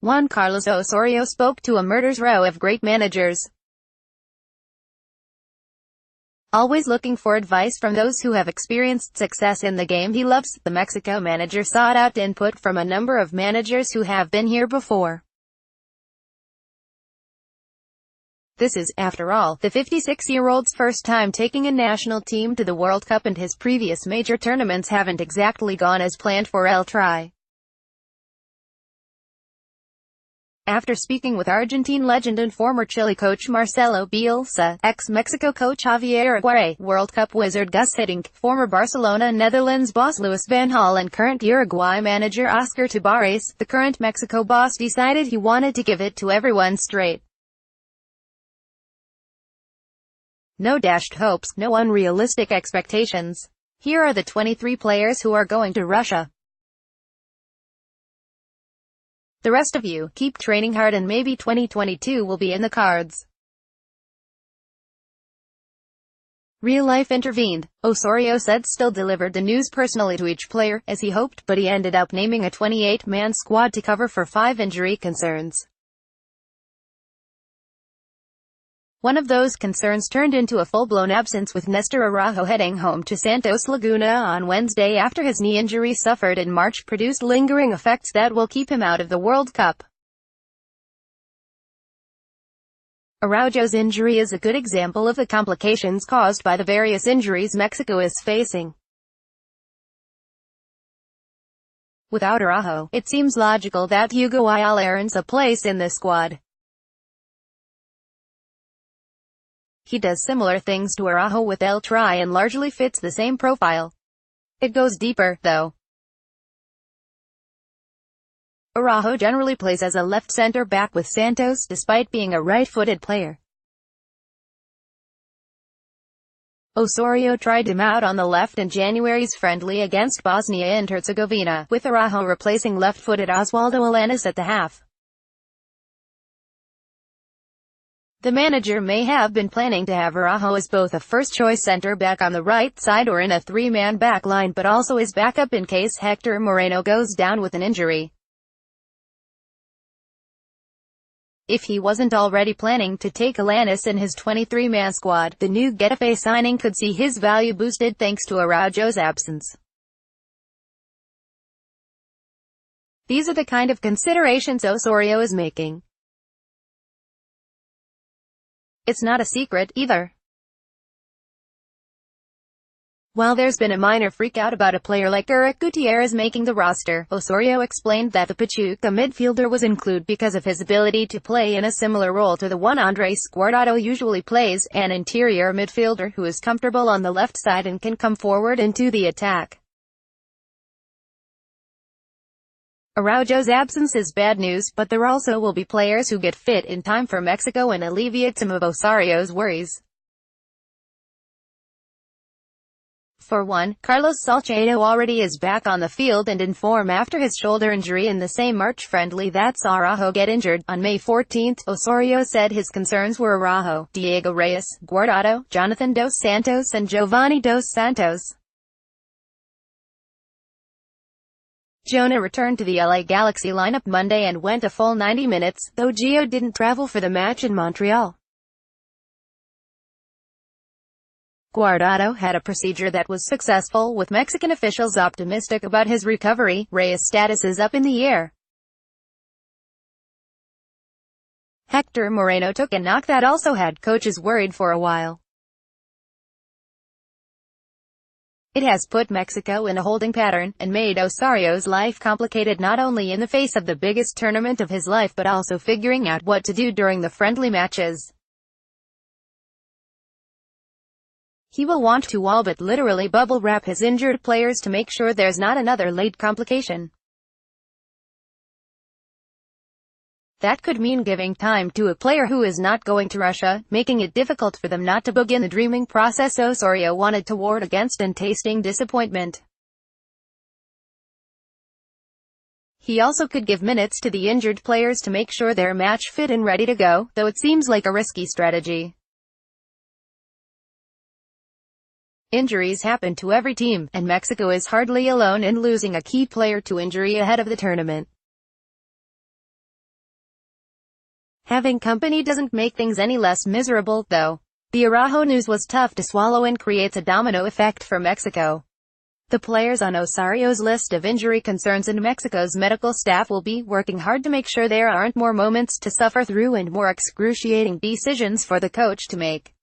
Juan Carlos Osorio spoke to a murder's row of great managers. Always looking for advice from those who have experienced success in the game he loves, the Mexico manager sought out input from a number of managers who have been here before. This is, after all, the 56-year-old's first time taking a national team to the World Cup, and his previous major tournaments haven't exactly gone as planned for El Tri. After speaking with Argentine legend and former Chile coach Marcelo Bielsa, ex-Mexico coach Javier Aguirre, World Cup wizard Gus Hiddink, former Barcelona Netherlands boss Louis van Gaal and current Uruguay manager Oscar Tabarez, the current Mexico boss decided he wanted to give it to everyone straight. No dashed hopes, no unrealistic expectations. Here are the 23 players who are going to Russia. The rest of you, keep training hard and maybe 2022 will be in the cards. Real life intervened. Osorio said still delivered the news personally to each player, as he hoped, but he ended up naming a 28-man squad to cover for 5 injury concerns. One of those concerns turned into a full-blown absence, with Nestor Araujo heading home to Santos Laguna on Wednesday after his knee injury suffered in March produced lingering effects that will keep him out of the World Cup. Araujo's injury is a good example of the complications caused by the various injuries Mexico is facing. Without Araujo, it seems logical that Hugo Ayala earns a place in the squad. He does similar things to Araujo with El Tri and largely fits the same profile. It goes deeper, though. Araujo generally plays as a left center-back with Santos, despite being a right-footed player. Osorio tried him out on the left in January's friendly against Bosnia and Herzegovina, with Araujo replacing left-footed Oswaldo Alanis at the half. The manager may have been planning to have Araujo as both a first-choice center-back on the right side or in a 3-man back line, but also as backup in case Hector Moreno goes down with an injury. If he wasn't already planning to take Alanis in his 23-man squad, the new Getafe signing could see his value boosted thanks to Araujo's absence. These are the kind of considerations Osorio is making. It's not a secret, either. While there's been a minor freak-out about a player like Eric Gutierrez making the roster, Osorio explained that the Pachuca midfielder was included because of his ability to play in a similar role to the one Andres Guardado usually plays, an interior midfielder who is comfortable on the left side and can come forward into the attack. Araujo's absence is bad news, but there also will be players who get fit in time for Mexico and alleviate some of Osorio's worries. For one, Carlos Salcedo already is back on the field and in form after his shoulder injury in the same March friendly that saw Araujo get injured. On May 14, Osorio said his concerns were Araujo, Diego Reyes, Guardado, Jonathan Dos Santos and Giovanni Dos Santos. Jonah returned to the LA Galaxy lineup Monday and went a full 90 minutes, though Gio didn't travel for the match in Montreal. Guardado had a procedure that was successful, with Mexican officials optimistic about his recovery. Reyes' status is up in the air. Hector Moreno took a knock that also had coaches worried for a while. It has put Mexico in a holding pattern, and made Osorio's life complicated not only in the face of the biggest tournament of his life but also figuring out what to do during the friendly matches. He will want to all but literally bubble wrap his injured players to make sure there's not another late complication. That could mean giving time to a player who is not going to Russia, making it difficult for them not to begin the dreaming process Osorio wanted to ward against and tasting disappointment. He also could give minutes to the injured players to make sure they're match fit and ready to go, though it seems like a risky strategy. Injuries happen to every team, and Mexico is hardly alone in losing a key player to injury ahead of the tournament. Having company doesn't make things any less miserable, though. The Araujo news was tough to swallow and creates a domino effect for Mexico. The players on Osorio's list of injury concerns, and Mexico's medical staff will be working hard to make sure there aren't more moments to suffer through and more excruciating decisions for the coach to make.